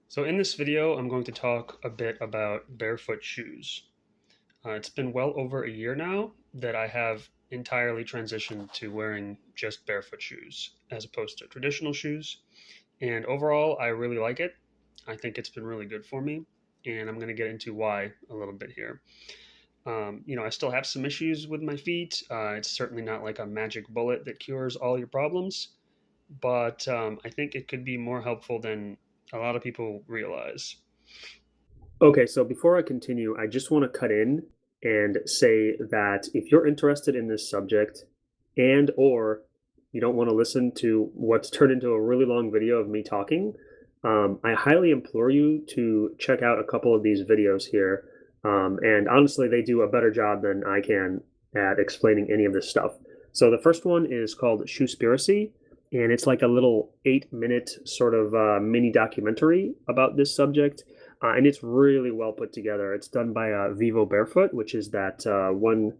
So in this video, I'm going to talk a bit about barefoot shoes. It's been well over a year now that I have entirely transitioned to wearing just barefoot shoes as opposed to traditional shoes. And overall, I really like it. I think it's been really good for me. And I'm going to get into why a little bit here. I still have some issues with my feet. It's certainly not like a magic bullet that cures all your problems, but I think it could be more helpful than a lot of people realize. Okay, so before I continue, I just want to cut in and say that if you're interested in this subject and or you don't want to listen to what's turned into a really long video of me talking, I highly implore you to check out a couple of these videos here. And honestly, they do a better job than I can at explaining any of this stuff. So the first one is called Shoespiracy, and it's like a little 8-minute sort of mini documentary about this subject, and it's really well put together. It's done by Vivo Barefoot, which is that one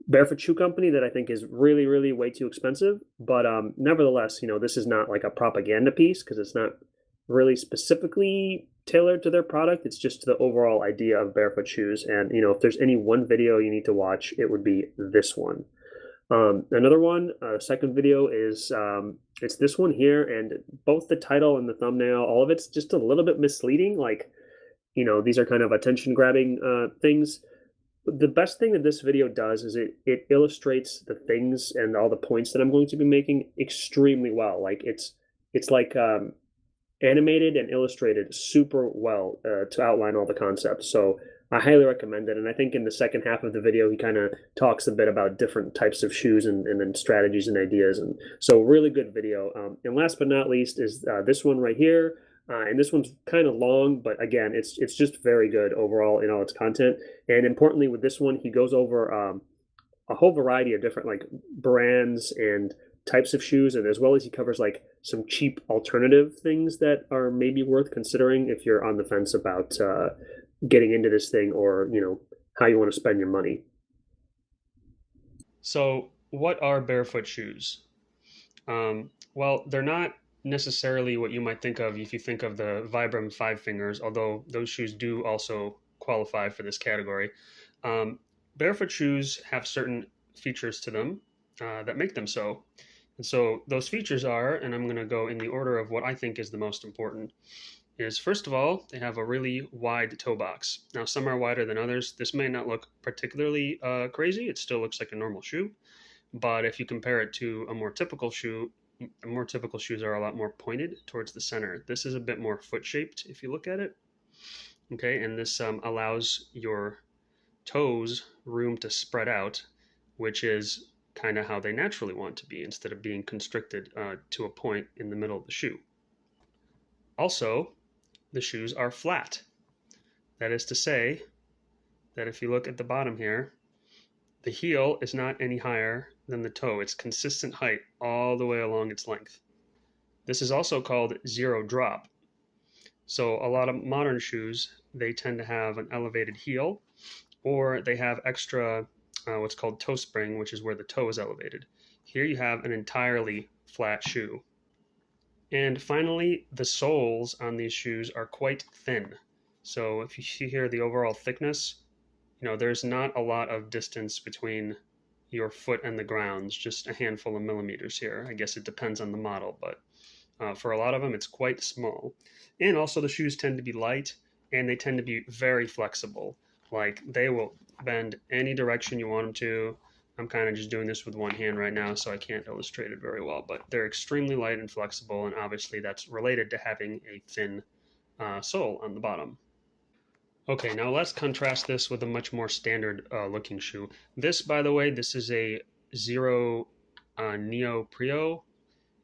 barefoot shoe company that I think is really, really way too expensive. But nevertheless, this is not like a propaganda piece because it's not really specifically tailored to their product. It's just the overall idea of barefoot shoes. And if there's any one video you need to watch, it would be this one. Another one, second video is it's this one here, and both the title and the thumbnail, all of it's just a little bit misleading. Like, these are kind of attention grabbing things. The best thing that this video does is it illustrates the things and all the points that I'm going to be making extremely well. Like it's like animated and illustrated super well to outline all the concepts. So I highly recommend it. And I think in the second half of the video, he kind of talks a bit about different types of shoes and then strategies and ideas. And so really good video. And last but not least is this one right here. And this one's kind of long, but again, it's just very good overall in all its content. And importantly, with this one, he goes over a whole variety of different like brands and types of shoes, and as well as he covers like some cheap alternative things that are maybe worth considering if you're on the fence about getting into this thing, or how you want to spend your money. So, what are barefoot shoes? Well, they're not necessarily what you might think of if you think of the Vibram Five Fingers, although those shoes do also qualify for this category. Um, Barefoot shoes have certain features to them that make them so. And so those features are, and I'm going to go in the order of what I think is the most important, is first of all, they have a really wide toe box. Now, some are wider than others. This may not look particularly crazy. It still looks like a normal shoe. But if you compare it to a more typical shoe, more typical shoes are a lot more pointed towards the center. This is a bit more foot shaped if you look at it. Okay, and this allows your toes room to spread out, which is kind of how they naturally want to be instead of being constricted to a point in the middle of the shoe. Also, the shoes are flat. That is to say, that if you look at the bottom here, the heel is not any higher than the toe. It's consistent height all the way along its length. This is also called zero drop. So a lot of modern shoes, they tend to have an elevated heel, or they have extra what's called toe spring, which is where the toe is elevated. Here you have an entirely flat shoe. And finally, the soles on these shoes are quite thin. So if you see here the overall thickness, there's not a lot of distance between your foot and the ground, just a handful of millimeters here. I guess it depends on the model, but for a lot of them, it's quite small. And also, the shoes tend to be light and they tend to be very flexible. Like they will bend any direction you want them to. I'm kind of just doing this with one hand right now, so I can't illustrate it very well, but they're extremely light and flexible, and obviously that's related to having a thin sole on the bottom. Okay, now let's contrast this with a much more standard looking shoe. This, by the way, this is a Zero Neo Prio,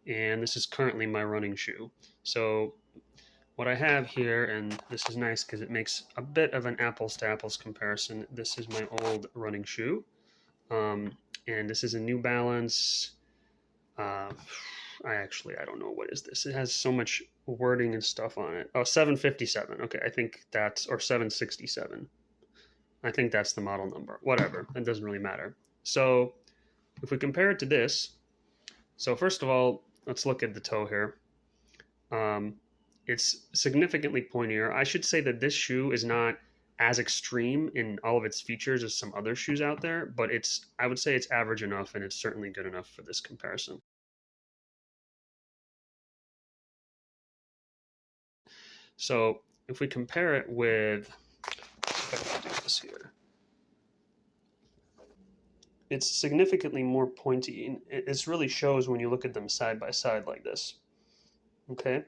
and this is currently my running shoe. So what I have here, and this is nice because it makes a bit of an apples to apples comparison. This is my old running shoe, um, and this is a New Balance. Uh, I don't know what is this. It has so much wording and stuff on it. Oh, 757. Okay, I think that's, or 767. I think that's the model number. Whatever, it doesn't really matter. So if we compare it to this, so first of all, let's look at the toe here. Um, it's significantly pointier. I should say that this shoe is not as extreme in all of its features as some other shoes out there, but I would say it's average enough, and it's certainly good enough for this comparison. So if we compare it with, if I can do this here, it's significantly more pointy, and it really shows when you look at them side by side like this. Okay,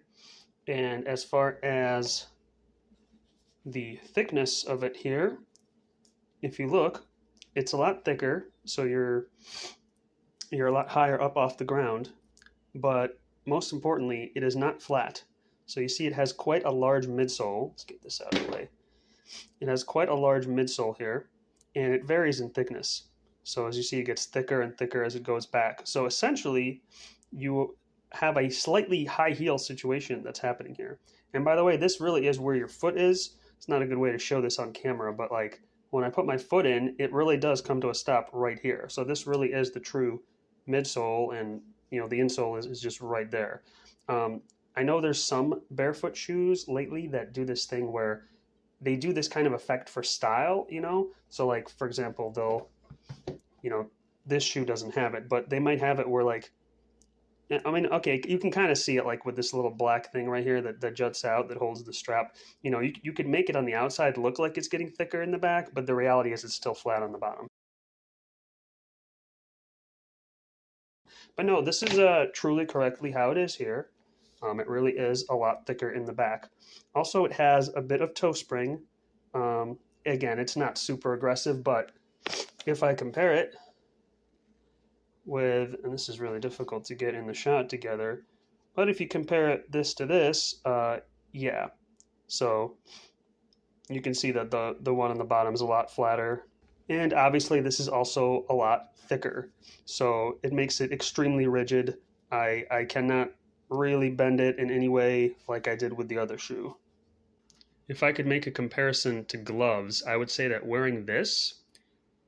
and as far as the thickness of it here, if you look, it's a lot thicker, so you're a lot higher up off the ground, but most importantly, it is not flat. So you see it has quite a large midsole. Let's get this out of the way. It has quite a large midsole here, and it varies in thickness. So as you see, it gets thicker and thicker as it goes back. So essentially, you have a slightly high heel situation that's happening here. And by the way, this really is where your foot is. It's not a good way to show this on camera, but like when I put my foot in, it really does come to a stop right here. So this really is the true midsole, and the insole is just right there. I know there's some barefoot shoes lately that do this thing where they do this kind of effect for style, So like, for example, they'll, this shoe doesn't have it, but they might have it where like, I mean, okay, you can kind of see it like with this little black thing right here that juts out, that holds the strap. You could make it on the outside look like it's getting thicker in the back, but the reality is it's still flat on the bottom. But no, this is truly correctly how it is here. It really is a lot thicker in the back. Also, it has a bit of toe spring. Again, it's not super aggressive, but if I compare it with, and this is really difficult to get in the shot together, but if you compare this to this, yeah. So you can see that the one on the bottom is a lot flatter. And obviously this is also a lot thicker. So it makes it extremely rigid. I cannot really bend it in any way like I did with the other shoe. If I could make a comparison to gloves, I would say that wearing this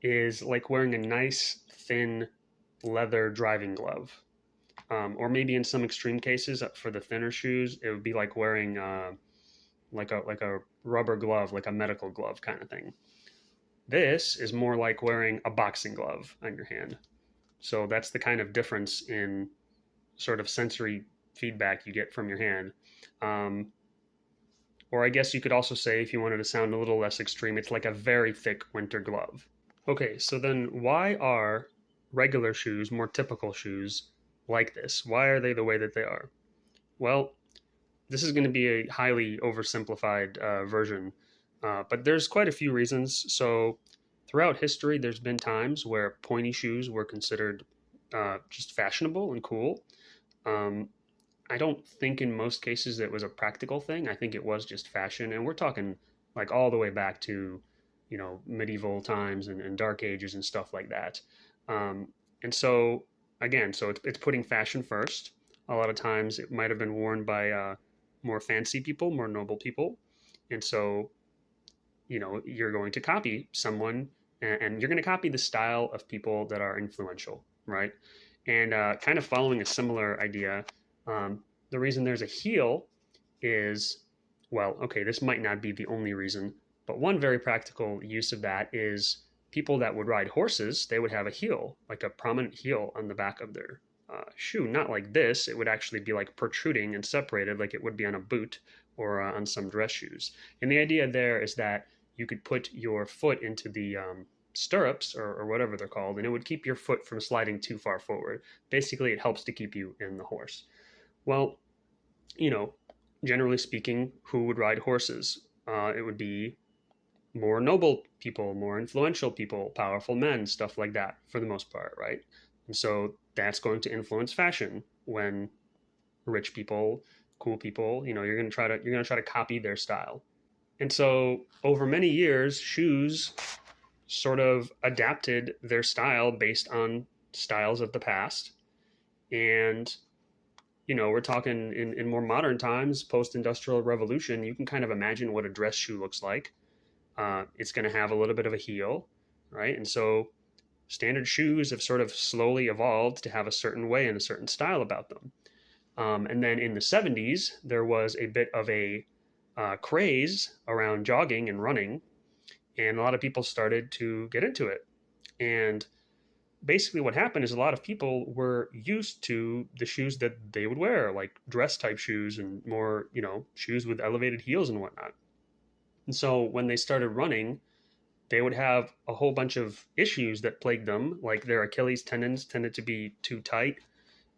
is like wearing a nice thin leather driving glove. Or maybe in some extreme cases for the thinner shoes, it would be like wearing like a rubber glove, like a medical glove kind of thing. This is more like wearing a boxing glove on your hand. So that's the kind of difference in sort of sensory feedback you get from your hand. Or I guess you could also say, if you wanted to sound a little less extreme, it's like a very thick winter glove. Okay, so then why are regular shoes, more typical shoes, like this? Why are they the way that they are? Well, this is going to be a highly oversimplified version, but there's quite a few reasons. So throughout history, there's been times where pointy shoes were considered just fashionable and cool. I don't think in most cases it was a practical thing. I think it was just fashion. And we're talking like all the way back to, medieval times and dark ages and stuff like that. And so, again, so it's putting fashion first. A lot of times it might have been worn by more fancy people, more noble people. And so, you're going to copy someone, and you're going to copy the style of people that are influential, right? And kind of following a similar idea, the reason there's a heel is, well, okay, this might not be the only reason, but one very practical use of that is people that would ride horses, they would have a heel, like a prominent heel on the back of their shoe. Not like this, it would actually be like protruding and separated like it would be on a boot or on some dress shoes. And the idea there is that you could put your foot into the stirrups or whatever they're called, and it would keep your foot from sliding too far forward. Basically, it helps to keep you in the horse. Well, generally speaking, who would ride horses? It would be more noble people, more influential people, powerful men, stuff like that, for the most part, right? And so that's going to influence fashion when rich people, cool people, you're going to try to copy their style. And so over many years, shoes sort of adapted their style based on styles of the past. And we're talking in more modern times, post-industrial revolution, you can kind of imagine what a dress shoe looks like. It's going to have a little bit of a heel, right? And so standard shoes have sort of slowly evolved to have a certain way and a certain style about them. And then in the 70s, there was a bit of a craze around jogging and running, and a lot of people started to get into it. And basically, what happened is a lot of people were used to the shoes that they would wear, like dress type shoes and more, shoes with elevated heels and whatnot. And so when they started running, they would have a whole bunch of issues that plagued them, like their Achilles tendons tended to be too tight,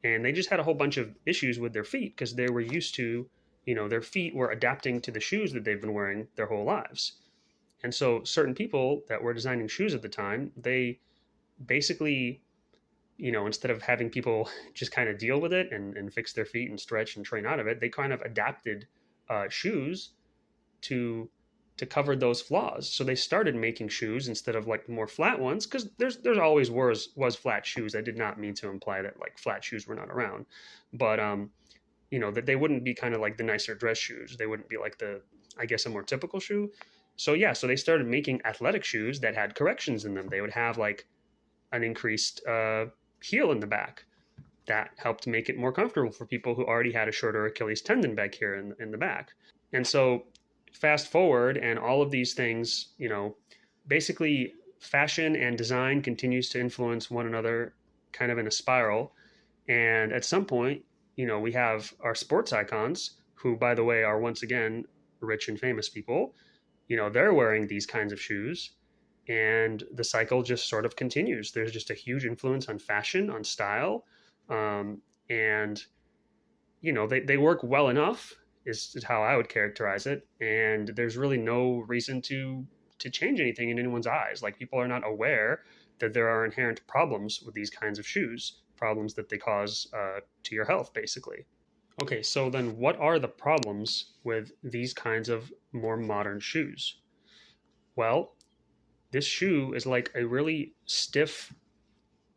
and they just had a whole bunch of issues with their feet because they were used to, their feet were adapting to the shoes that they've been wearing their whole lives. And so certain people that were designing shoes at the time, they basically, instead of having people just kind of deal with it and fix their feet and stretch and train out of it, they kind of adapted shoes to cover those flaws. So they started making shoes instead of like more flat ones, because there's always was flat shoes. I did not mean to imply that like flat shoes were not around, but that they wouldn't be kind of like the nicer dress shoes. They wouldn't be like the, I guess, a more typical shoe. So yeah, so they started making athletic shoes that had corrections in them. They would have like an increased heel in the back that helped make it more comfortable for people who already had a shorter Achilles tendon back here in the back. And so fast forward, and all of these things, basically fashion and design continues to influence one another kind of in a spiral. And at some point, we have our sports icons, who, by the way, are once again rich and famous people. They're wearing these kinds of shoes, and the cycle just sort of continues. There's just a huge influence on fashion, on style, and they work well enough is how I would characterize it. And there's really no reason to change anything in anyone's eyes. Like, people are not aware that there are inherent problems with these kinds of shoes, problems that they cause to your health, basically. Okay, so then what are the problems with these kinds of more modern shoes? Well, this shoe is like a really stiff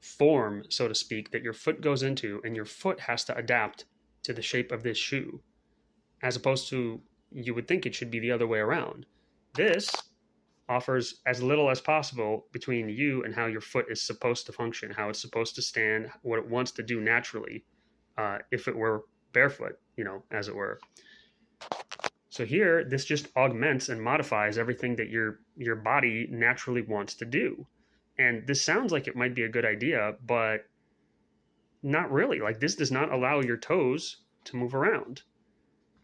form, so to speak, that your foot goes into, and your foot has to adapt to the shape of this shoe, as opposed to, you would think it should be the other way around. This offers as little as possible between you and how your foot is supposed to function, how it's supposed to stand, what it wants to do naturally, if it were barefoot, as it were. So here, this just augments and modifies everything that your body naturally wants to do. And this sounds like it might be a good idea, but not really. Like, this does not allow your toes to move around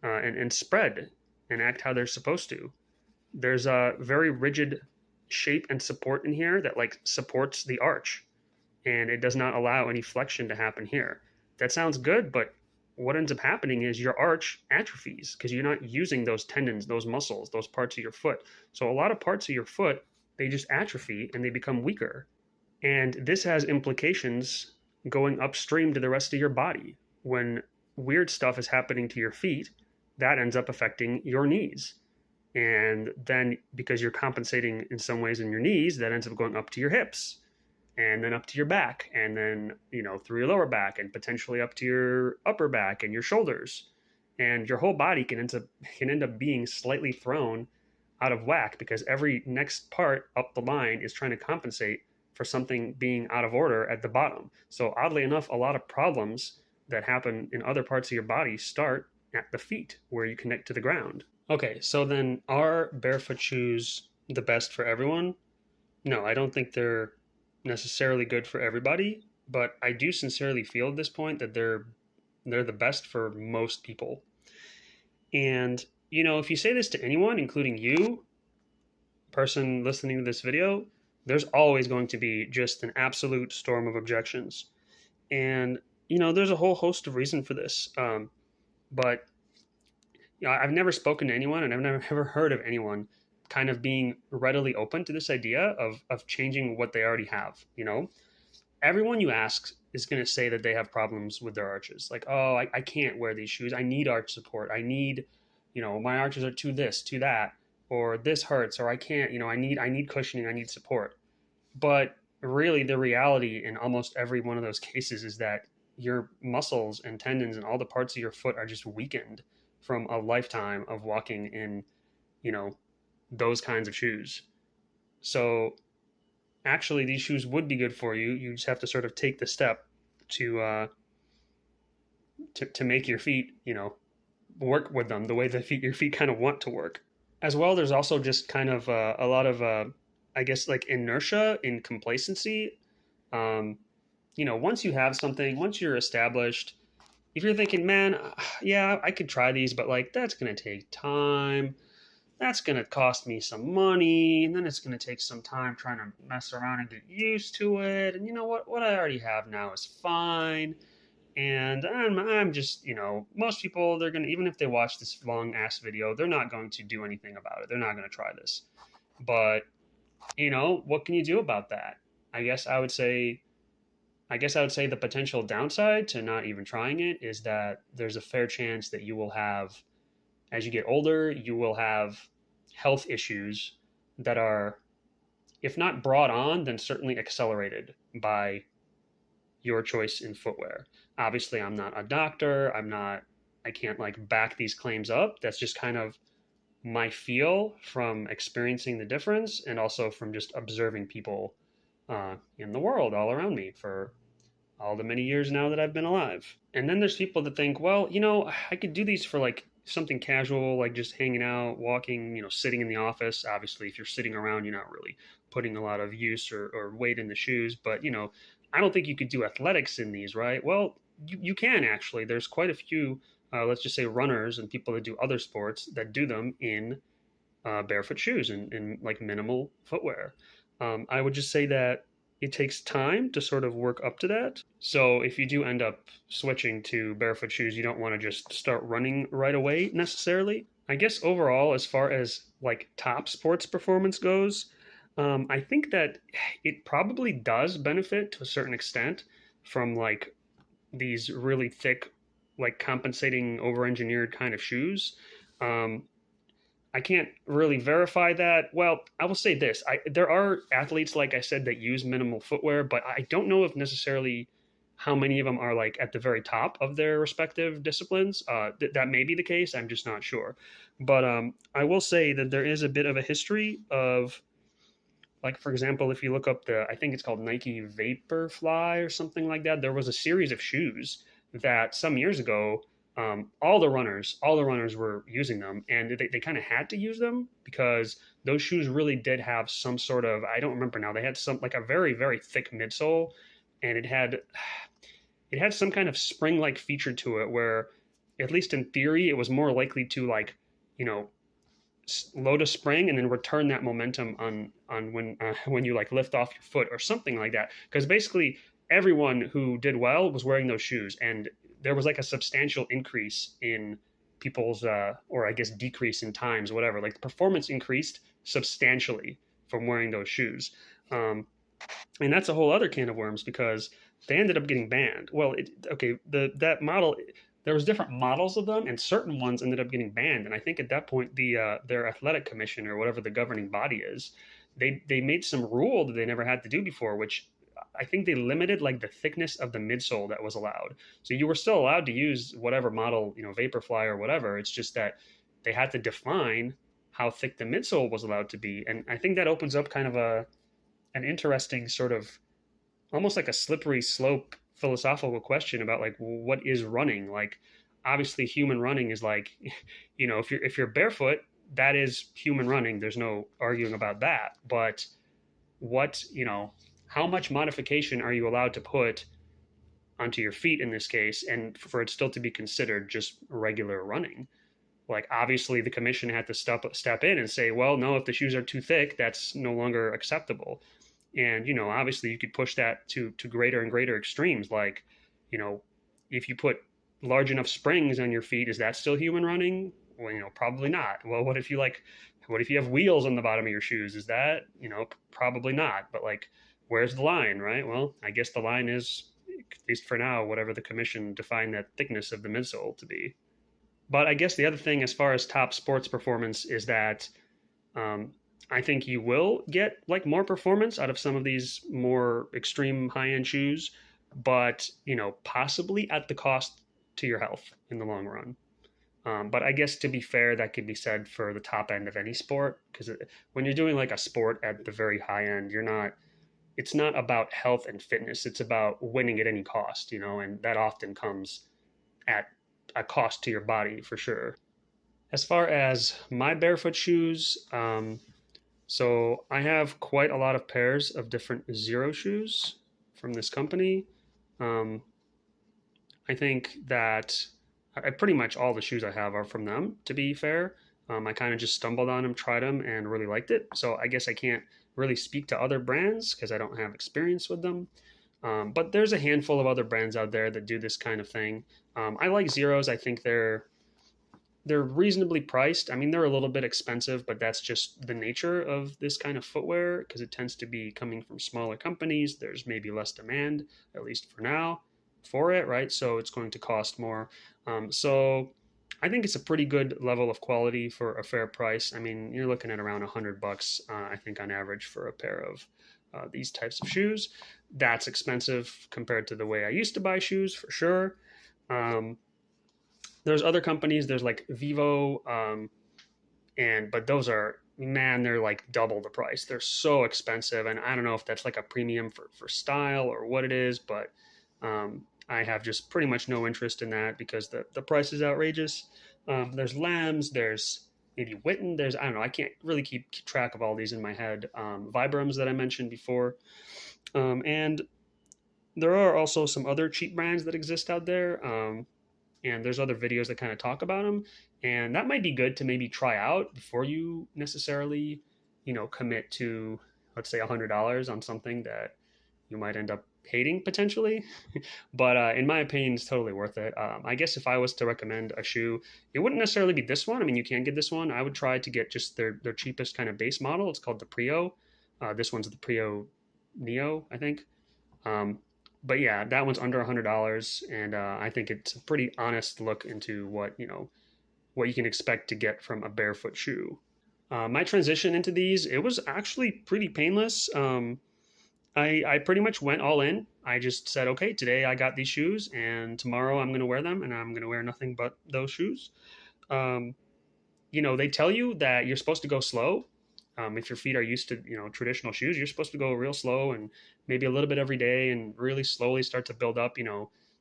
and spread and act how they're supposed to. There's a very rigid shape and support in here that like supports the arch, and it does not allow any flexion to happen here. That sounds good, but what ends up happening is your arch atrophies because you're not using those tendons, those muscles, those parts of your foot. So a lot of parts of your foot, they just atrophy and they become weaker. And this has implications going upstream to the rest of your body. When weird stuff is happening to your feet, that ends up affecting your knees. And then because you're compensating in some ways in your knees, that ends up going up to your hips, and then up to your back, and then, through your lower back, and potentially up to your upper back and your shoulders. And your whole body can end up being slightly thrown out of whack because every next part up the line is trying to compensate for something being out of order at the bottom. So oddly enough, a lot of problems that happen in other parts of your body start at the feet, where you connect to the ground. Okay, so then, are barefoot shoes the best for everyone? No, I don't think they're necessarily good for everybody, but I do sincerely feel at this point that they're the best for most people. And if you say this to anyone, including you, person listening to this video, there's always going to be just an absolute storm of objections. And there's a whole host of reasons for this. But I've never spoken to anyone, and I've never ever heard of anyone kind of being readily open to this idea of changing what they already have. Everyone you ask is going to say that they have problems with their arches. Like, oh, I can't wear these shoes. I need arch support. I need, my arches are too this, too that, or this hurts, or I can't, I need cushioning. I need support. But really, the reality in almost every one of those cases is that your muscles and tendons and all the parts of your foot are just weakened from a lifetime of walking in, those kinds of shoes. So actually, these shoes would be good for you. You just have to sort of take the step to to make your feet, work with them the way your feet kind of want to work. As well, there's also just kind of a lot of, I guess, like inertia in complacency. Um, once you have something, once you're established, if you're thinking, man, yeah, I could try these, but like that's going to take time. That's going to cost me some money. And then it's going to take some time trying to mess around and get used to it. And you know what? What I already have now is fine. And I'm just, most people, they're going to, even if they watch this long ass video, they're not going to do anything about it. They're not going to try this. But, what can you do about that? I guess I would say the potential downside to not even trying it is that there's a fair chance that you will have, as you get older, you will have health issues that are, if not brought on, then certainly accelerated by your choice in footwear. Obviously, I'm not a doctor. I can't like back these claims up. That's just kind of my feel from experiencing the difference and also from just observing people in the world all around me for all the many years now that I've been alive. And then there's people that think, well, I could do these for like something casual, like just hanging out, walking, sitting in the office. Obviously, if you're sitting around, you're not really putting a lot of use or weight in the shoes. But, I don't think you could do athletics in these, right? Well, you can actually. There's quite a few, let's just say runners and people that do other sports that do them in barefoot shoes and in like minimal footwear. I would just say that it takes time to sort of work up to that. So if you do end up switching to barefoot shoes, you don't want to just start running right away necessarily. I guess overall, as far as like top sports performance goes, I think that it probably does benefit to a certain extent from like these really thick, like compensating over-engineered kind of shoes. Um, I can't really verify that. Well, I will say this: there are athletes, like I said, that use minimal footwear, but I don't know if necessarily how many of them are like at the very top of their respective disciplines. That may be the case. I'm just not sure. But I will say that there is a bit of a history of, like, for example, if you look up I think it's called Nike Vaporfly or something like that. There was a series of shoes that some years ago, all the runners were using them, and they kind of had to use them because those shoes really did have some sort of, I don't remember now. They had some like a very very thick midsole, and it had some kind of spring like feature to it where, at least in theory, it was more likely to like, you know load a spring and then return that momentum on when you like lift off your foot or something like that, because basically everyone who did well was wearing those shoes, and there was like a substantial increase in people's or I guess decrease in times, whatever, like the performance increased substantially from wearing those shoes. And that's a whole other can of worms because they ended up getting banned. Well, okay, that model, there was different models of them, and certain ones ended up getting banned. And I think at that point, their athletic commission or whatever the governing body is, they made some rule that they never had to do before, which I think they limited like the thickness of the midsole that was allowed. So you were still allowed to use whatever model, Vaporfly or whatever. It's just that they had to define how thick the midsole was allowed to be. And I think that opens up kind of an interesting sort of, almost like a slippery slope philosophical question about like what is running. Like, obviously human running is like, if you're barefoot, that is human running, there's no arguing about that. But what, how much modification are you allowed to put onto your feet in this case, and for it still to be considered just regular running? Like, obviously the commission had to step in and say, well, no, if the shoes are too thick, that's no longer acceptable. And obviously you could push that to greater and greater extremes. Like, if you put large enough springs on your feet, is that still human running? Well, probably not. Well, what if you have wheels on the bottom of your shoes? Is that, probably not. But like, where's the line, right? Well, I guess the line is, at least for now, whatever the commission defined that thickness of the midsole to be. But I guess the other thing as far as top sports performance is that, I think you will get like more performance out of some of these more extreme high end shoes, but possibly at the cost to your health in the long run. But I guess, to be fair, that could be said for the top end of any sport, because when you're doing like a sport at the very high end, it's not about health and fitness. It's about winning at any cost, and that often comes at a cost to your body for sure. As far as my barefoot shoes, so I have quite a lot of pairs of different Zero shoes from this company. Um, I think that pretty much all the shoes I have are from them, to be fair. I kind of just stumbled on them, tried them, and really liked it. So I guess I can't really speak to other brands because I don't have experience with them. But there's a handful of other brands out there that do this kind of thing. I like Zeros. I think they're reasonably priced. I mean, they're a little bit expensive, but that's just the nature of this kind of footwear because it tends to be coming from smaller companies. There's maybe less demand, at least for now, for it, right? So it's going to cost more. So I think it's a pretty good level of quality for a fair price. I mean, you're looking at around $100, I think, on average for a pair of these types of shoes. That's expensive compared to the way I used to buy shoes, for sure. Um, there's other companies. There's like Vivo, and but those are, man, they're like double the price. They're so expensive, and I don't know if that's like a premium for style or what it is, but I have just pretty much no interest in that because the price is outrageous. There's Lambs, there's maybe Witten, there's, I don't know, I can't really keep track of all these in my head. Vibrams that I mentioned before, and there are also some other cheap brands that exist out there. And there's other videos that kind of talk about them, and that might be good to maybe try out before you necessarily, commit to, let's say, $100 on something that you might end up hating potentially. But in my opinion, it's totally worth it. I guess if I was to recommend a shoe, it wouldn't necessarily be this one. I mean, you can get this one. I would try to get just their cheapest kind of base model. It's called the Prio. This one's the Prio Neo, I think. Um, but yeah, that one's under $100, and I think it's a pretty honest look into what you can expect to get from a barefoot shoe. My transition into these, it was actually pretty painless. I pretty much went all in. I just said, okay, today I got these shoes, and tomorrow I'm going to wear them, and I'm going to wear nothing but those shoes. Um, they tell you that you're supposed to go slow. If your feet are used to, traditional shoes, you're supposed to go real slow and maybe a little bit every day, and really slowly start to build up,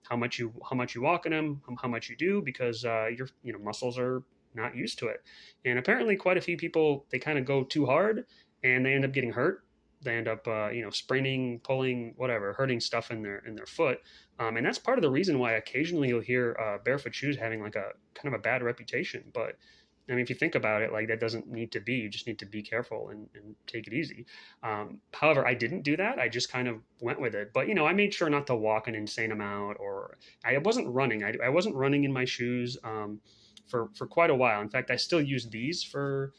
how much you walk in them, how much you do, because your muscles are not used to it. And apparently, quite a few people, they kind of go too hard, and they end up getting hurt. They end up, spraining, pulling, whatever, hurting stuff in their foot. And that's part of the reason why occasionally you'll hear barefoot shoes having like a kind of a bad reputation. But I mean, if you think about it, like that doesn't need to be. You just need to be careful and take it easy. However, I didn't do that. I just kind of went with it. But I made sure not to walk an insane amount, or I wasn't running. I wasn't running in my shoes for quite a while. In fact, I still use these for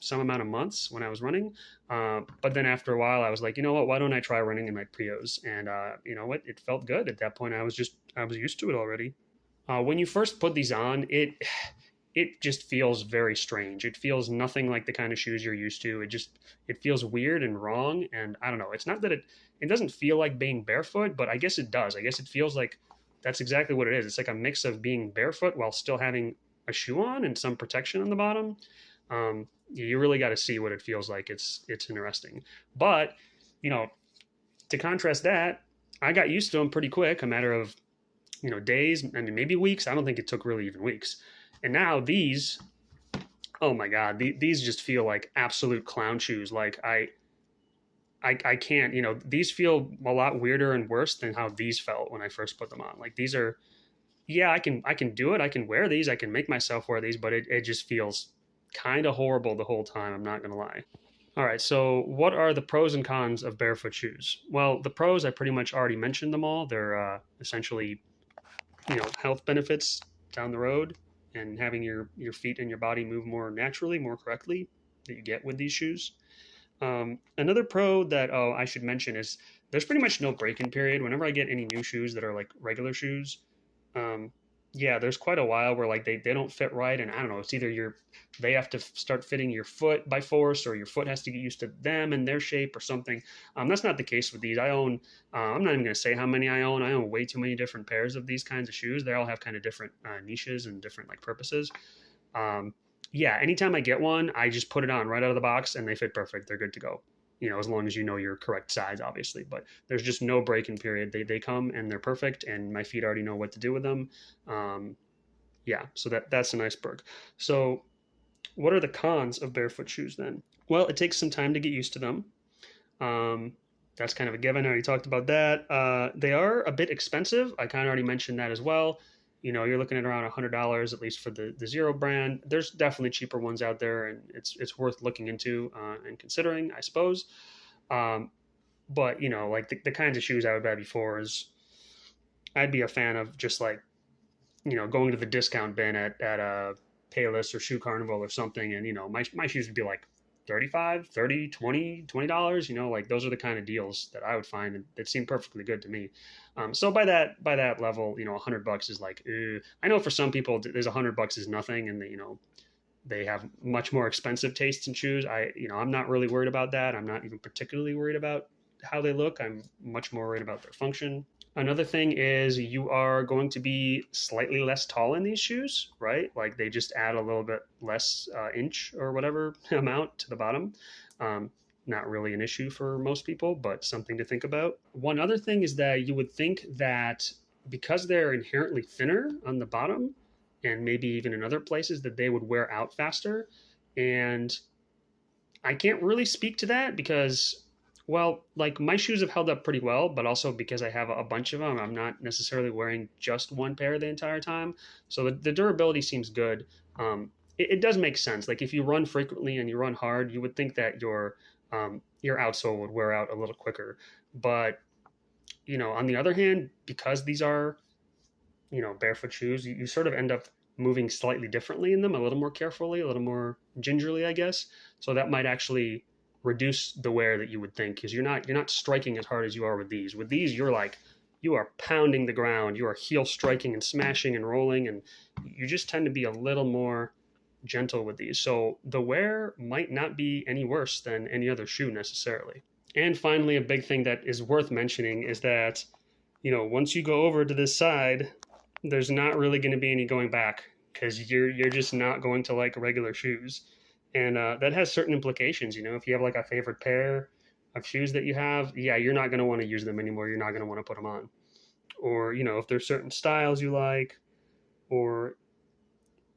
some amount of months when I was running. But then after a while, I was like, you know what? Why don't I try running in my Prios? And you know what? It felt good at that point. I was used to it already. When you first put these on, it just feels very strange. It feels nothing like the kind of shoes you're used to. It feels weird and wrong. And I don't know. It's not that it doesn't feel like being barefoot, but I guess it does. I guess it feels like that's exactly what it is. It's like a mix of being barefoot while still having a shoe on and some protection on the bottom. You really got to see what it feels like. It's interesting. But to contrast that, I got used to them pretty quick, a matter of days, I mean maybe weeks. I don't think it took really even weeks. And now these, oh my God, these just feel like absolute clown shoes. Like I can't, these feel a lot weirder and worse than how these felt when I first put them on. Like these are, yeah, I can do it. I can wear these. I can make myself wear these, but it just feels kind of horrible the whole time. I'm not going to lie. All right. So what are the pros and cons of barefoot shoes? Well, the pros, I pretty much already mentioned them all. They're essentially, health benefits down the road, and having your feet and your body move more naturally, more correctly, that you get with these shoes. Another pro that I should mention is there's pretty much no break-in period. Whenever I get any new shoes that are like regular shoes, yeah, there's quite a while where like they don't fit right, and I don't know, it's either they have to start fitting your foot by force, or your foot has to get used to them and their shape or something. That's not the case with these. I own, I'm not even going to say how many I own. I own way too many different pairs of these kinds of shoes. They all have kind of different niches and different like purposes. Yeah, anytime I get one, I just put it on right out of the box and they fit perfect. They're good to go. as long as you know your correct size, obviously. But there's just no break-in period. They come and they're perfect, and my feet already know what to do with them. Um, yeah, so that's a nice perk. So what are the cons of barefoot shoes then? Well, it takes some time to get used to them. Um, that's kind of a given. I already talked about that. They are a bit expensive. I kind of already mentioned that as well. You're looking at around $100 at least for the Zero brand. There's definitely cheaper ones out there, and it's worth looking into and considering, I suppose. Um, but like the kinds of shoes I would buy before is I'd be a fan of just like going to the discount bin at a Payless or Shoe Carnival or something, and my shoes would be like 35, 30, 20, $20. Like those are the kind of deals that I would find that seem perfectly good to me. So by that level, $100 is like, I know for some people there's $100 is nothing, and they have much more expensive tastes in shoes. I'm not really worried about that. I'm not even particularly worried about how they look. I'm much more worried about their function. Another thing is you are going to be slightly less tall in these shoes, right? Like they just add a little bit less inch or whatever amount to the bottom. Um, Not really an issue for most people, but something to think about. One other thing is that you would think that because they're inherently thinner on the bottom, and maybe even in other places, that they would wear out faster. And I can't really speak to that because, well, like my shoes have held up pretty well, but also because I have a bunch of them, I'm not necessarily wearing just one pair the entire time. So the durability seems good. It does make sense. Like if you run frequently and you run hard, you would think that your outsole would wear out a little quicker. But on the other hand, because these are barefoot shoes, you sort of end up moving slightly differently in them, a little more carefully, a little more gingerly, I guess. So that might actually reduce the wear that you would think because you're not striking as hard as you are with these. With these, you are pounding the ground, you are heel striking and smashing and rolling, and you just tend to be a little more gentle with these. So the wear might not be any worse than any other shoe necessarily. And finally, a big thing that is worth mentioning is that once you go over to this side, there's not really going to be any going back because you're just not going to like regular shoes, and that has certain implications. If you have like a favorite pair of shoes that you have, yeah, you're not going to want to use them anymore. You're not going to want to put them on, or if there's certain styles you like, or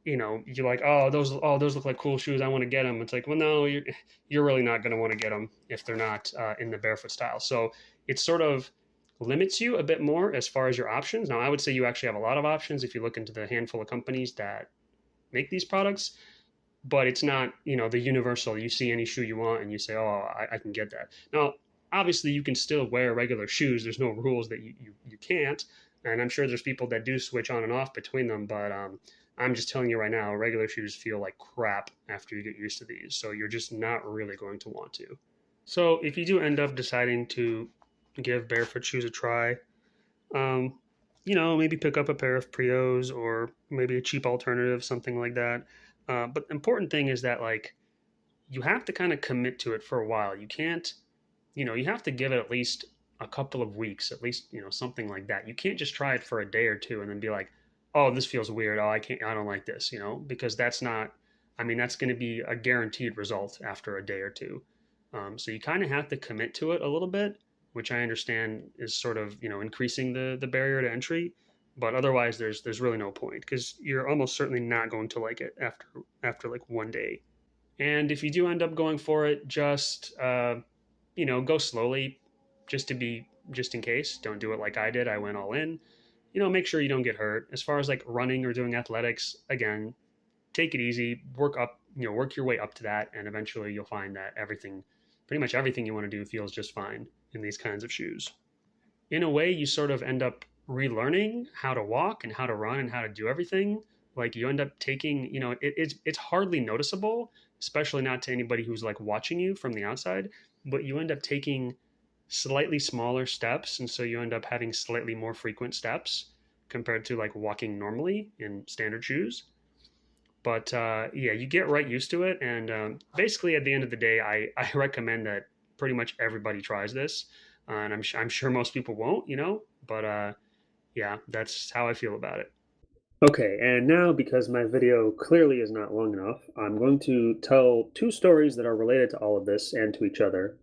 you like, those look like cool shoes. I want to get them. It's like, well, no, you're really not going to want to get them if they're not in the barefoot style. So it's sort of limits you a bit more as far as your options. Now, I would say you actually have a lot of options if you look into the handful of companies that make these products, but it's not, the universal. You see any shoe you want and you say, oh, I can get that. Now, obviously, you can still wear regular shoes. There's no rules that you can't. And I'm sure there's people that do switch on and off between them, but I'm just telling you right now, regular shoes feel like crap after you get used to these. So you're just not really going to want to. So if you do end up deciding to give barefoot shoes a try, um, maybe pick up a pair of Prios or maybe a cheap alternative, something like that. But the important thing is that like you have to kind of commit to it for a while. You can't, you have to give it at least a couple of weeks, at least, something like that. You can't just try it for a day or two and then be like, oh, this feels weird. Oh, I don't like this, because that's not, I mean, that's going to be a guaranteed result after a day or two. So you kind of have to commit to it a little bit, which I understand is sort of, increasing the barrier to entry. But otherwise, there's really no point because you're almost certainly not going to like it after like one day. And if you do end up going for it, just go slowly, just in case. Don't do it like I did. I went all in. Make sure you don't get hurt. As far as like running or doing athletics, again, take it easy. Work your way up to that, and eventually you'll find that pretty much everything you want to do feels just fine in these kinds of shoes. In a way, you sort of end up relearning how to walk and how to run and how to do everything. Like you end up taking, it's hardly noticeable, especially not to anybody who's like watching you from the outside, but you end up taking slightly smaller steps. And so you end up having slightly more frequent steps compared to like walking normally in standard shoes. But yeah, you get right used to it. And basically, at the end of the day, I recommend that pretty much everybody tries this. And I'm sure most people won't, but yeah, that's how I feel about it. Okay, and now because my video clearly is not long enough, I'm going to tell two stories that are related to all of this and to each other.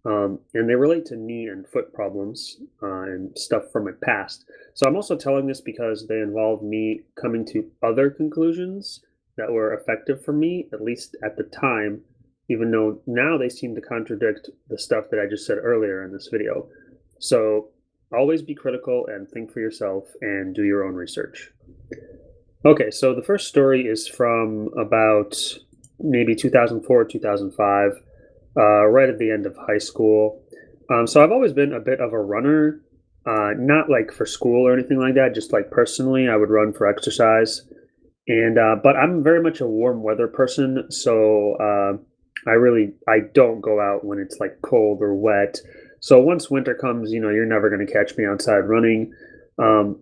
and they relate to knee and foot problems and stuff from my past. So I'm also telling this because they involve me coming to other conclusions that were effective for me, at least at the time, even though now they seem to contradict the stuff that I just said earlier in this video. So always be critical and think for yourself and do your own research. Okay, so the first story is from about maybe 2004, 2005, right at the end of high school. So I've always been a bit of a runner, not like for school or anything like that, just like personally, I would run for exercise. And but I'm very much a warm weather person, so I don't go out when it's like cold or wet. So once winter comes, you're never going to catch me outside running. Um,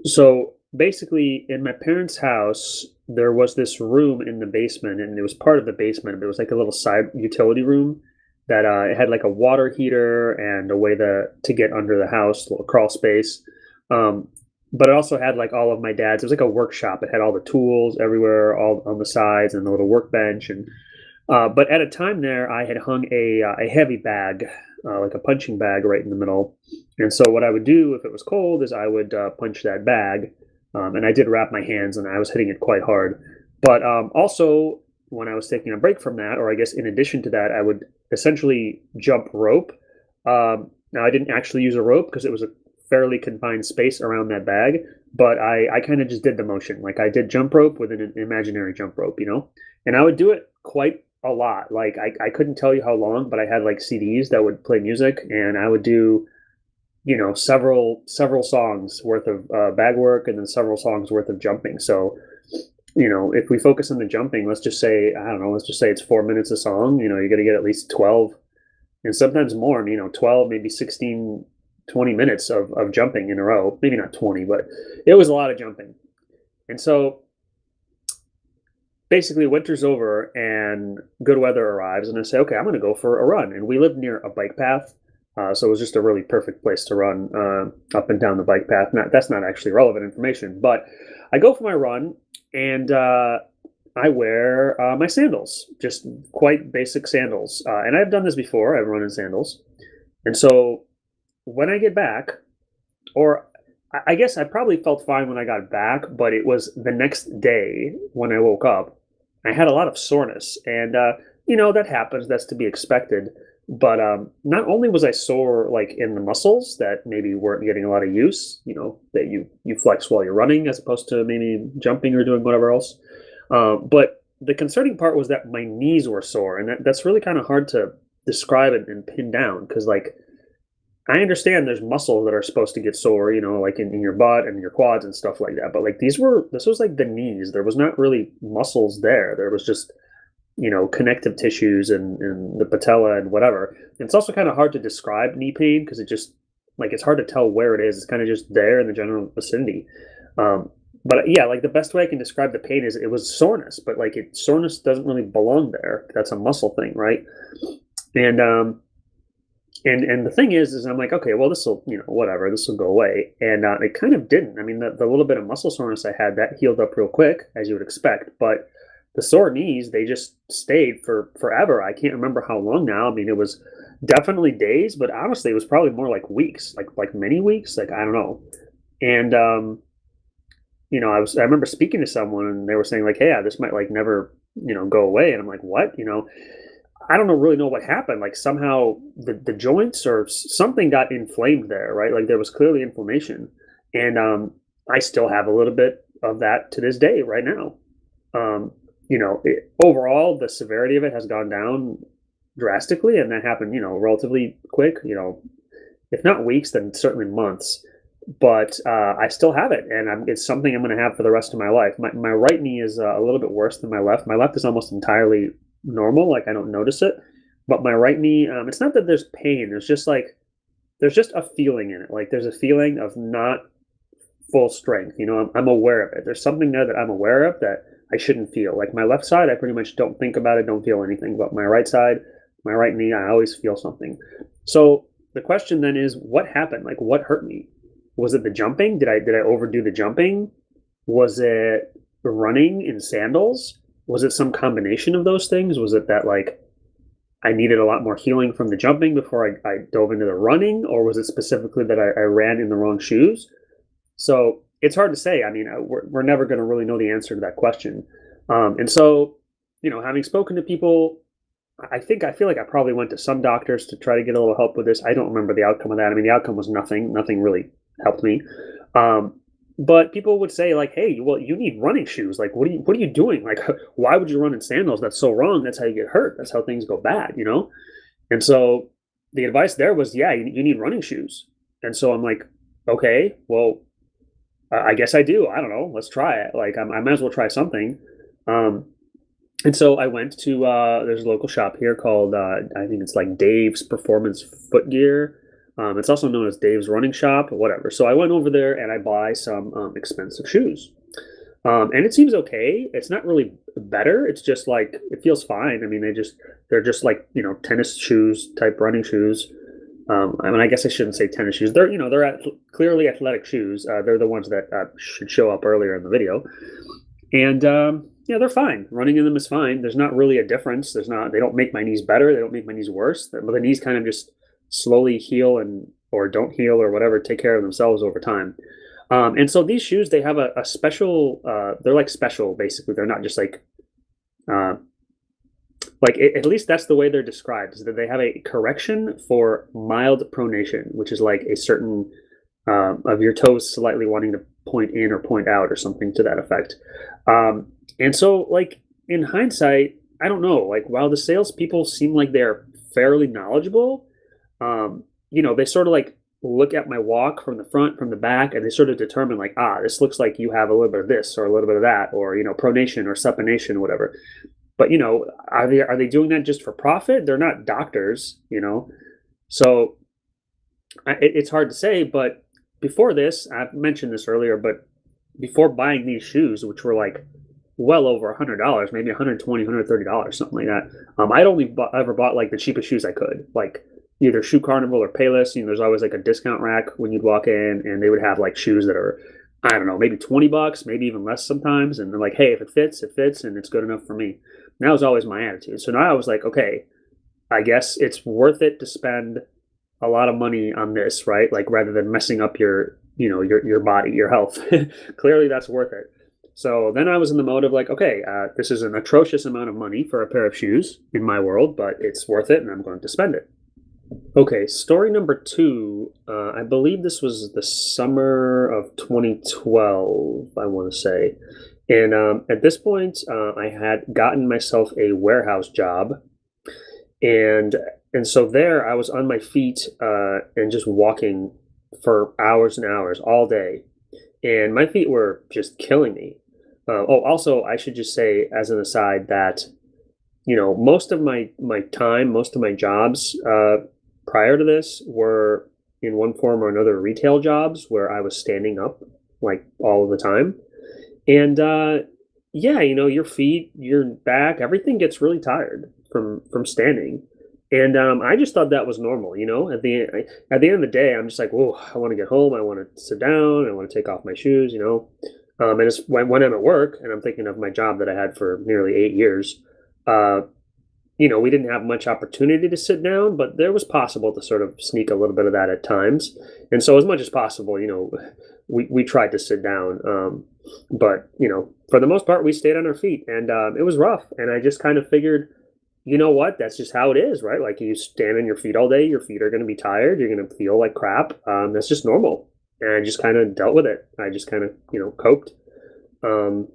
so basically, in my parents' house, there was this room in the basement, and it was part of the basement, but it was like a little side utility room that it had like a water heater and a way to get under the house, a little crawl space. Um, but it also had like all of my dad's. It was like a workshop. It had all the tools everywhere, all on the sides, and the little workbench. And but at a time there, I had hung a heavy bag, like a punching bag, right in the middle. And so what I would do if it was cold is I would punch that bag, and I did wrap my hands, and I was hitting it quite hard. But also, when I was taking a break from that, or I guess in addition to that, I would essentially jump rope. Now I didn't actually use a rope because it was a fairly confined space around that bag, but I kind of just did the motion. Like I did jump rope with an imaginary jump rope. And I would do it quite a lot. Like I couldn't tell you how long, but I had like CDs that would play music, and I would do several songs worth of bag work, and then several songs worth of jumping. So if we focus on the jumping, let's just say I don't know, let's just say it's 4 minutes a song. You got to get at least 12, and sometimes more. 12, maybe 16, 20 minutes of jumping in a row. Maybe not 20, but it was a lot of jumping. And so basically winter's over and good weather arrives, and I say, okay, I'm going to go for a run. And we lived near a bike path, so it was just a really perfect place to run up and down the bike path. That's not actually relevant information, but I go for my run, and I wear my sandals, just quite basic sandals. And I've done this before. I've run in sandals. And so when I get back, or I guess I probably felt fine when I got back, but it was the next day when I woke up. I had a lot of soreness, and that happens. That's to be expected. But not only was I sore like in the muscles that maybe weren't getting a lot of use, that you flex while you're running as opposed to maybe jumping or doing whatever else. But the concerning part was that my knees were sore, and that's really kind of hard to describe and pin down because like I understand there's muscles that are supposed to get sore, like in your butt and your quads and stuff like that. But like this was like the knees. There was not really muscles there. There was just, connective tissues and the patella and whatever. And it's also kind of hard to describe knee pain because it just like it's hard to tell where it is. It's kind of just there in the general vicinity. Um, but yeah, like the best way I can describe the pain is it was soreness, but like soreness doesn't really belong there. That's a muscle thing, right? And and the thing is I'm like, okay, well, this will, whatever, this will go away. And it kind of didn't. I mean, the little bit of muscle soreness I had, that healed up real quick, as you would expect. But the sore knees, they just stayed for forever. I can't remember how long now. I mean, it was definitely days, but honestly, it was probably more like weeks, like many weeks. Like, I don't know. And, I remember speaking to someone and they were saying like, hey, yeah, this might like never, go away. And I'm like, what? I don't really know what happened. Like somehow the joints or something got inflamed there, right? Like there was clearly inflammation, and I still have a little bit of that to this day, right now. Overall, the severity of it has gone down drastically, and that happened, relatively quick. If not weeks, then certainly months. But I still have it, and it's something I'm going to have for the rest of my life. My right knee is a little bit worse than my left. My left is almost entirely normal, like I don't notice it. But my right knee, it's not that there's pain. There's just a feeling in it. Like there's a feeling of not full strength. I'm aware of it. There's something there that I'm aware of that I shouldn't feel. Like my left side, I pretty much don't think about it, don't feel anything. But my right side, my right knee, I always feel something. So the question then is, what happened? Like what hurt me? Was it the jumping? Did I overdo the jumping? Was it running in sandals? Was it some combination of those things? Was it that like I needed a lot more healing from the jumping before I dove into the running, or was it specifically that I ran in the wrong shoes? So it's hard to say. I mean, we're never going to really know the answer to that question. And so, having spoken to people, I feel like I probably went to some doctors to try to get a little help with this. I don't remember the outcome of that. I mean, the outcome was nothing. Nothing really helped me. Um, but people would say like, "Hey, well, you need running shoes. Like, what are you doing? Like, why would you run in sandals? That's so wrong. That's how you get hurt. That's how things go bad." And so the advice there was, yeah, you need running shoes. And so I'm like, okay, well, I guess I do. I don't know. Let's try it. Like, I might as well try something. Um, and so I went to there's a local shop here called I think it's like Dave's Performance Footgear. It's also known as Dave's Running Shop, or whatever. So I went over there and I buy some expensive shoes. And it seems okay. It's not really better. It's just like it feels fine. I mean, they're just like tennis shoes type running shoes. I mean, I guess I shouldn't say tennis shoes. They're clearly athletic shoes. They're the ones that should show up earlier in the video. And yeah, they're fine. Running in them is fine. There's not really a difference. There's not. They don't make my knees better. They don't make my knees worse. But the knees kind of just slowly heal and or don't heal or whatever, take care of themselves over time. And so these shoes, they have a special. They're like special, basically. They're not just uh, at least that's the way they're described. Is that they have a correction for mild pronation, which is like a certain of your toes slightly wanting to point in or point out or something to that effect. And so, like in hindsight, I don't know. Like while the salespeople seem like they're fairly knowledgeable, they sort of like look at my walk from the front, from the back, and they sort of determine like, this looks like you have a little bit of this or a little bit of that, or pronation or supination, whatever. But are they doing that just for profit? They're not doctors. So it's hard to say. But before this, I've mentioned this earlier, but before buying these shoes, which were like well over $100, maybe 120, $130, something like that. I'd only ever bought like the cheapest shoes I could, like either Shoe Carnival or Payless. There's always like a discount rack when you'd walk in, and they would have like shoes that are, I don't know, maybe $20, maybe even less sometimes. And they're like, hey, if it fits, and it's good enough for me. And that was always my attitude. So now I was like, okay, I guess it's worth it to spend a lot of money on this, right? Like rather than messing up your body, your health. Clearly, that's worth it. So then I was in the mode of like, okay, this is an atrocious amount of money for a pair of shoes in my world, but it's worth it, and I'm going to spend it. Okay, story number two. I believe this was the summer of 2012, I want to say. And at this point, I had gotten myself a warehouse job, and so there I was on my feet and just walking for hours and hours all day, and my feet were just killing me. Also, I should just say as an aside that most of my time, most of my jobs prior to this were in one form or another retail jobs where I was standing up like all of the time. And yeah, your feet, your back, everything gets really tired from standing. And I just thought that was normal. At the end of the day, I'm just like, whoa, I want to get home. I want to sit down. I want to take off my shoes. And it's when I'm at work and I'm thinking of my job that I had for nearly 8 years. Uh, we didn't have much opportunity to sit down, but there was possible to sort of sneak a little bit of that at times. And so, as much as possible, we tried to sit down. But for the most part, we stayed on our feet, and it was rough. And I just kind of figured, you know what? That's just how it is, right? Like you stand on your feet all day, your feet are going to be tired. You're going to feel like crap. That's just normal. And I just kind of dealt with it. I just kind of, coped. Um,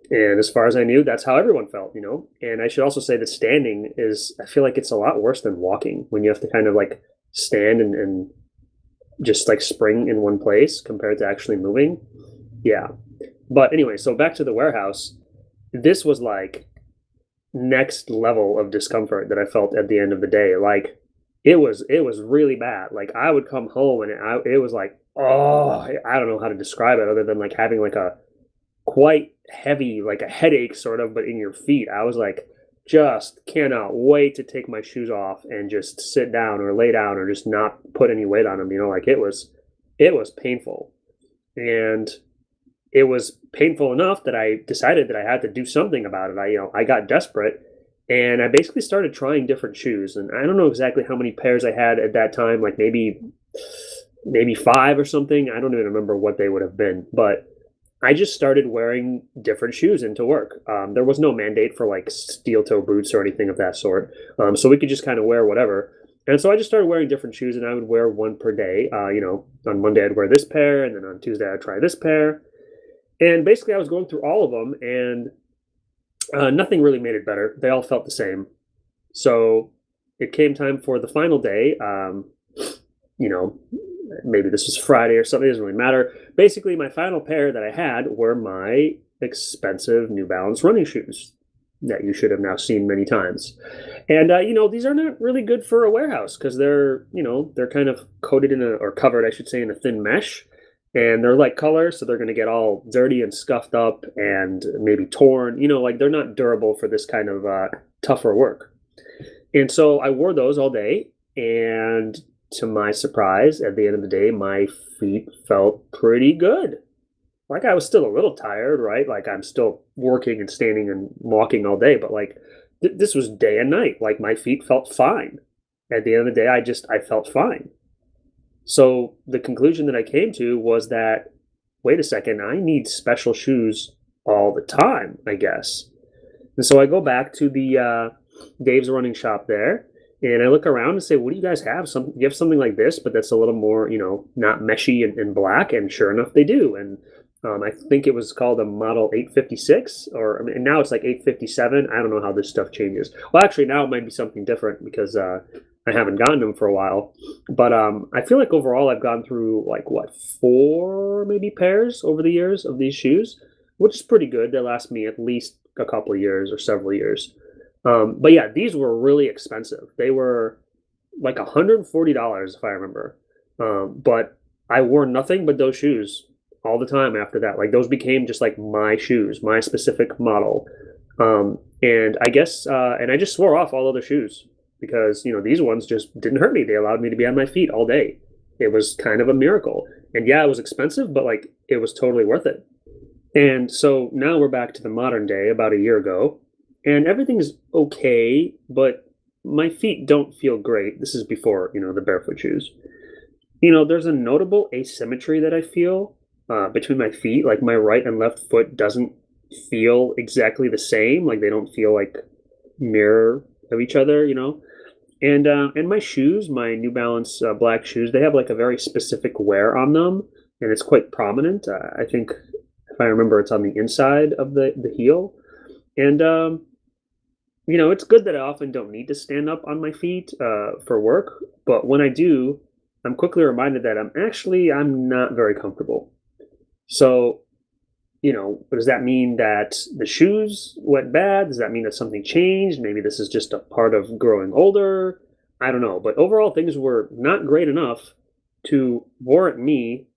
and as far as I knew, that's how everyone felt. And I should also say that standing I feel like it's a lot worse than walking when you have to kind of like stand and just like spring in one place compared to actually moving. Yeah. But anyway, so back to the warehouse. This was like next level of discomfort that I felt at the end of the day. Like it was really bad. Like I would come home and it was like, oh, I don't know how to describe it other than like having like a quite heavy, like a headache sort of, but in your feet. I was like, just cannot wait to take my shoes off and just sit down or lay down or just not put any weight on them. Like it was painful. And it was painful enough that I decided that I had to do something about it. I got desperate And I basically started trying different shoes. And I don't know exactly how many pairs I had at that time, like maybe five or something. I don't even remember what they would have been, but I just started wearing different shoes into work. There was no mandate for like steel toe boots or anything of that sort. So we could just kind of wear whatever. And so I just started wearing different shoes, and I would wear one per day. On Monday I'd wear this pair, and then on Tuesday I'd try this pair. And basically, I was going through all of them, and nothing really made it better. They all felt the same. So it came time for the final day. You know, maybe this was Friday or something, it doesn't really matter. Basically, my final pair that I had were my expensive New Balance running shoes that you should have now seen many times. And these are not really good for a warehouse because they're kind of coated or covered, I should say, in a thin mesh. And they're light color, so they're going to get all dirty and scuffed up and maybe torn. Like they're not durable for this kind of tougher work. And so I wore those all day, and to my surprise, at the end of the day, my feet felt pretty good. Like I was still a little tired, right? Like I'm still working and standing and walking all day, but like this was day and night. Like my feet felt fine. At the end of the day, I felt fine. So the conclusion that I came to was that, wait a second, I need special shoes all the time, I guess. And so I go back to the Dave's running shop there, and I look around and say, "What do you guys have? You have something like this, but that's a little more, not meshy and black." And sure enough, they do. And I think it was called a Model 856, or I mean, now it's like 857. I don't know how this stuff changes. Well, actually, now it might be something different because I haven't gotten them for a while. But I feel like overall, I've gone through like what, four maybe pairs over the years of these shoes, which is pretty good. They last me at least a couple of years or several years. But yeah, these were really expensive. They were like $140 if I remember. But I wore nothing but those shoes all the time after that. Like those became just like my shoes, my specific model. And I guess, and I just swore off all other shoes because, these ones just didn't hurt me. They allowed me to be on my feet all day. It was kind of a miracle. And yeah, it was expensive, but like it was totally worth it. And so now we're back to the modern day about a year ago, and everything's okay, but my feet don't feel great. This is before, the barefoot shoes. There's a notable asymmetry that I feel between my feet. Like my right and left foot doesn't feel exactly the same. Like they don't feel like mirror of each other. And my shoes, my New Balance black shoes, they have like a very specific wear on them, and it's quite prominent. I think if I remember, it's on the inside of the heel. And it's good that I often don't need to stand up on my feet for work, but when I do, I'm quickly reminded that I'm not very comfortable. So, does that mean that the shoes went bad? Does that mean that something changed? Maybe this is just a part of growing older. I don't know. But overall, things were not great enough to warrant me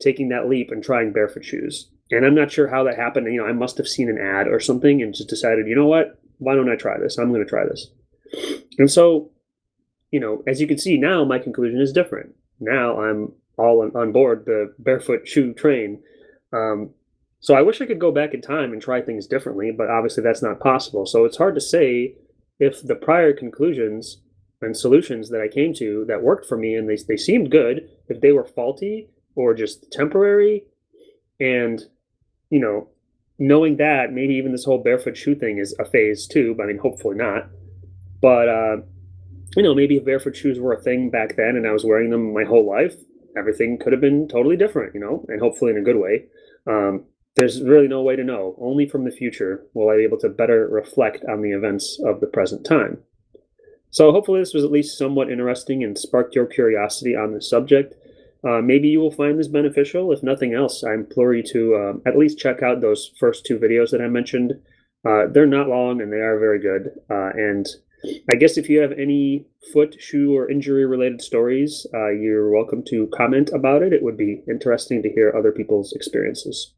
taking that leap and trying barefoot shoes. And I'm not sure how that happened. I must have seen an ad or something and just decided, you know what? Why don't I try this? I'm going to try this. And so, as you can see now, my conclusion is different. Now I'm all on board the barefoot shoe train. So I wish I could go back in time and try things differently, but obviously that's not possible. So it's hard to say if the prior conclusions and solutions that I came to that worked for me and they seemed good, if they were faulty or just temporary. And, knowing that maybe even this whole barefoot shoe thing is a phase too, but I mean, hopefully not. But, maybe if barefoot shoes were a thing back then and I was wearing them my whole life, everything could have been totally different, and hopefully in a good way. There's really no way to know. Only from the future will I be able to better reflect on the events of the present time. So hopefully this was at least somewhat interesting and sparked your curiosity on the subject. Maybe you will find this beneficial. If nothing else, I implore you to at least check out those first two videos that I mentioned. They're not long and they are very good. And I guess if you have any foot, shoe, or injury related stories, you're welcome to comment about it. It would be interesting to hear other people's experiences.